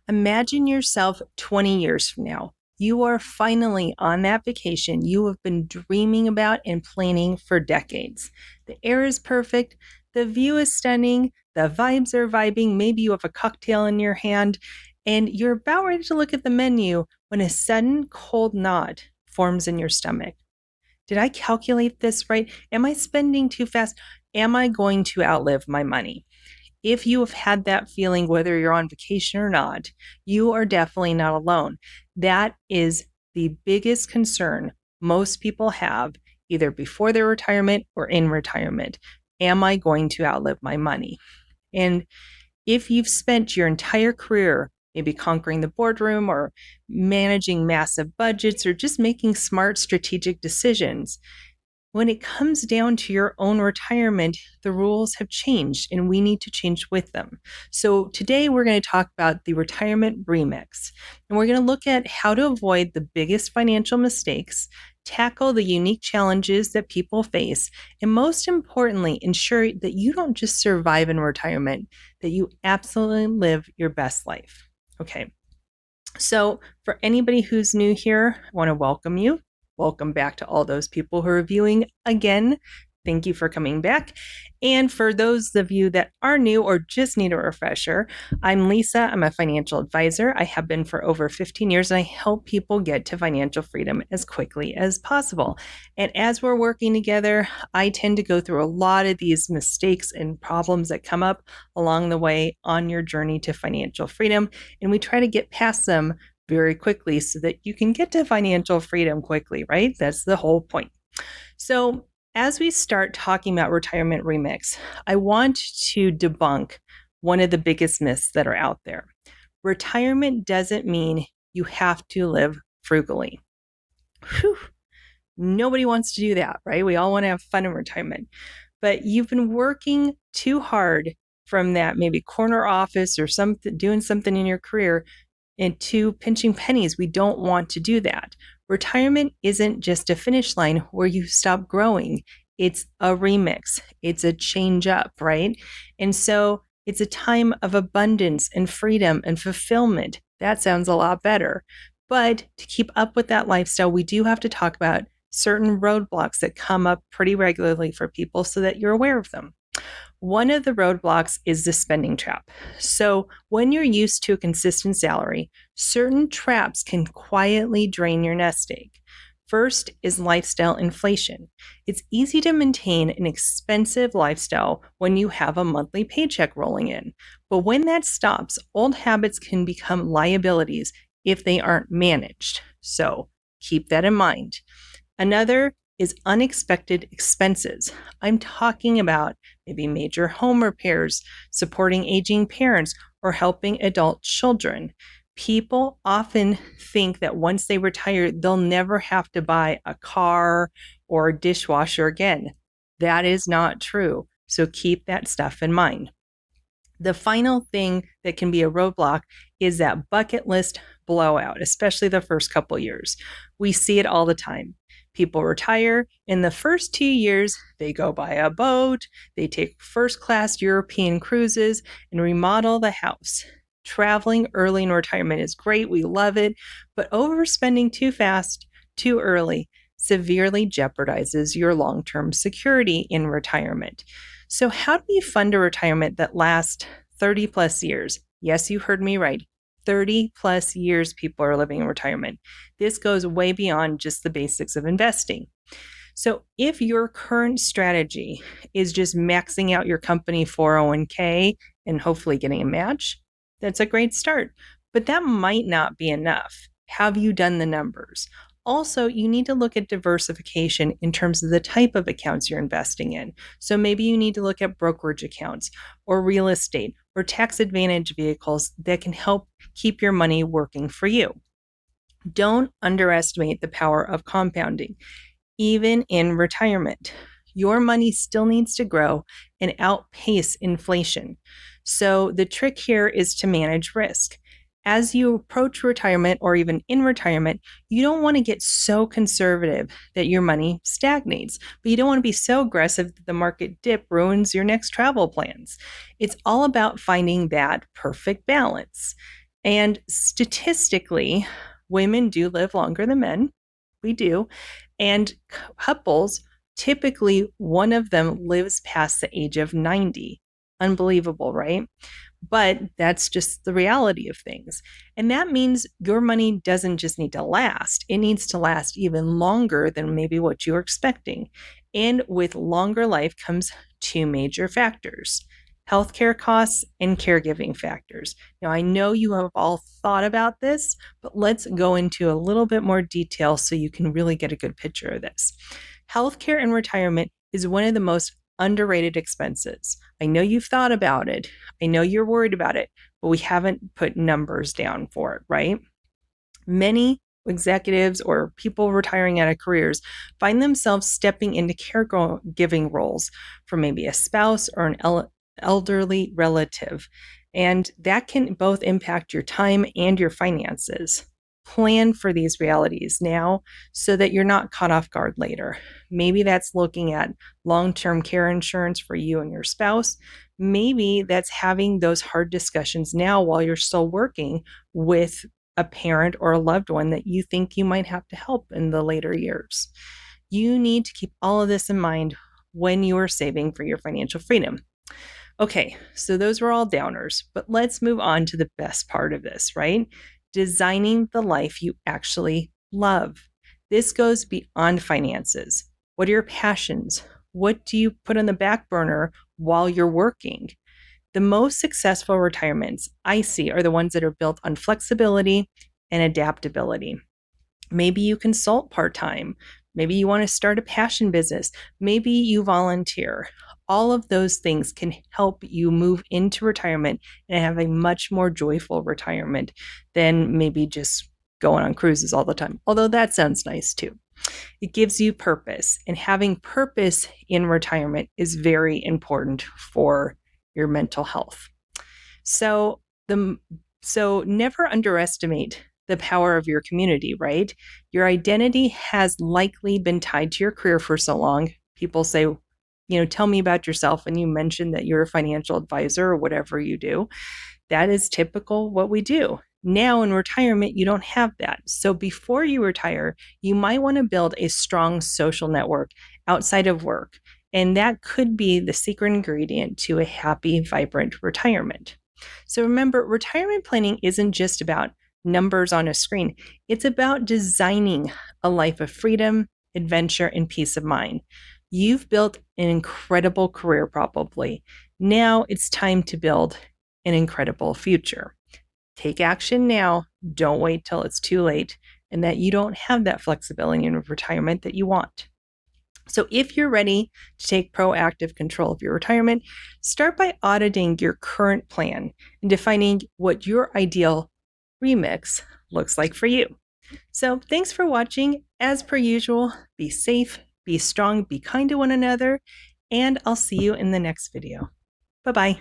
Imagine yourself 20 years from now. You are finally on that vacation you have been dreaming about and planning for decades. The air is perfect, the view is stunning, the vibes are vibing. Maybe you have a cocktail in your hand, and you're about ready to look at the menu when a sudden cold knot forms in your stomach. Did I calculate this right? Am I spending too fast? Am I going to outlive my money? If you have had that feeling, whether you're on vacation or not, you are definitely not alone. That is the biggest concern most people have, either before their retirement or in retirement. Am I going to outlive my money? And if you've spent your entire career maybe conquering the boardroom or managing massive budgets or just making smart strategic decisions, when it comes down to your own retirement, the rules have changed and we need to change with them. So today we're going to talk about the retirement remix, and we're going to look at how to avoid the biggest financial mistakes, tackle the unique challenges that people face, and most importantly, ensure that you don't just survive in retirement, that you absolutely live your best life. Okay. So for anybody who's new here, I want to welcome you. Welcome back to all those people who are viewing again. Thank you for coming back. And for those of you that are new or just need a refresher, I'm Lisa. I'm a financial advisor. I have been for over 15 years, and I help people get to financial freedom as quickly as possible. And as we're working together, I tend to go through a lot of these mistakes and problems that come up along the way on your journey to financial freedom. And we try to get past them very quickly so that you can get to financial freedom quickly, right? That's the whole point. So as we start talking about retirement remix, I want to debunk one of the biggest myths that are out there. Retirement doesn't mean you have to live frugally. Whew. Nobody wants to do that, right? We all want to have fun in retirement. But you've been working too hard from that maybe corner office or doing something in your career into pinching pennies. We don't want to do that. Retirement isn't just a finish line where you stop growing. It's a remix. It's a change up, right? And so it's a time of abundance and freedom and fulfillment. That sounds a lot better. But to keep up with that lifestyle, we do have to talk about certain roadblocks that come up pretty regularly for people so that you're aware of them. One of the roadblocks is the spending trap. So when you're used to a consistent salary, certain traps can quietly drain your nest egg. First is lifestyle inflation. It's easy to maintain an expensive lifestyle when you have a monthly paycheck rolling in. But when that stops, old habits can become liabilities if they aren't managed. So keep that in mind. Another is unexpected expenses. I'm talking about maybe major home repairs, supporting aging parents, or helping adult children. People often think that once they retire, they'll never have to buy a car or a dishwasher again. That is not true. So keep that stuff in mind. The final thing that can be a roadblock is that bucket list blowout, especially the first couple years. We see it all the time. People retire. In the first 2 years, they go buy a boat, they take first-class European cruises, and remodel the house. Traveling early in retirement is great. We love it. But overspending too fast, too early, severely jeopardizes your long-term security in retirement. So how do we fund a retirement that lasts 30 plus years? Yes, you heard me right. 30 plus years people are living in retirement. This goes way beyond just the basics of investing. So if your current strategy is just maxing out your company 401k and hopefully getting a match, that's a great start. But that might not be enough. Have you done the numbers? Also, you need to look at diversification in terms of the type of accounts you're investing in. So maybe you need to look at brokerage accounts or real estate or tax advantage vehicles that can help keep your money working for you. Don't underestimate the power of compounding. Even in retirement, your money still needs to grow and outpace inflation. So the trick here is to manage risk. As you approach retirement or even in retirement, you don't want to get so conservative that your money stagnates, but you don't want to be so aggressive that the market dip ruins your next travel plans. It's all about finding that perfect balance. And statistically, women do live longer than men. We do. And couples, typically one of them lives past the age of 90. Unbelievable, right? But that's just the reality of things. And that means your money doesn't just need to last, it needs to last even longer than maybe what you're expecting. And with longer life comes two major factors: healthcare costs and caregiving factors. Now, I know you have all thought about this, but let's go into a little bit more detail so you can really get a good picture of this. Healthcare in retirement is one of the most underrated expenses. I know you've thought about it. I know you're worried about it, but we haven't put numbers down for it, right? Many executives or people retiring out of careers find themselves stepping into caregiving roles for maybe a spouse or an elderly relative. And that can both impact your time and your finances. Plan for these realities now so that you're not caught off guard later. Maybe that's looking at long-term care insurance for you and your spouse. Maybe that's having those hard discussions now while you're still working with a parent or a loved one that you think you might have to help in the later years. You need to keep all of this in mind when you are saving for your financial freedom. Okay, so those were all downers, but let's move on to the best part of this, right? Designing the life you actually love. This goes beyond finances. What are your passions? What do you put on the back burner while you're working? The most successful retirements I see are the ones that are built on flexibility and adaptability. Maybe you consult part-time. Maybe you want to start a passion business. Maybe you volunteer. All of those things can help you move into retirement and have a much more joyful retirement than maybe just going on cruises all the time. Although that sounds nice too. It gives you purpose, and having purpose in retirement is very important for your mental health. So never underestimate the power of your community, right? Your identity has likely been tied to your career for so long. People say, tell me about yourself. And you mentioned that you're a financial advisor or whatever you do. That is typical what we do. Now in retirement, you don't have that. So before you retire, you might want to build a strong social network outside of work. And that could be the secret ingredient to a happy, vibrant retirement. So remember, retirement planning isn't just about numbers on a screen. It's about designing a life of freedom, adventure, and peace of mind. You've built an incredible career, probably. Now it's time to build an incredible future. Take action now. Don't wait till it's too late and that you don't have that flexibility in retirement that you want. So if you're ready to take proactive control of your retirement, start by auditing your current plan and defining what your ideal remix looks like for you. So thanks for watching. As per usual, be safe, be strong, be kind to one another, and I'll see you in the next video. Bye-bye.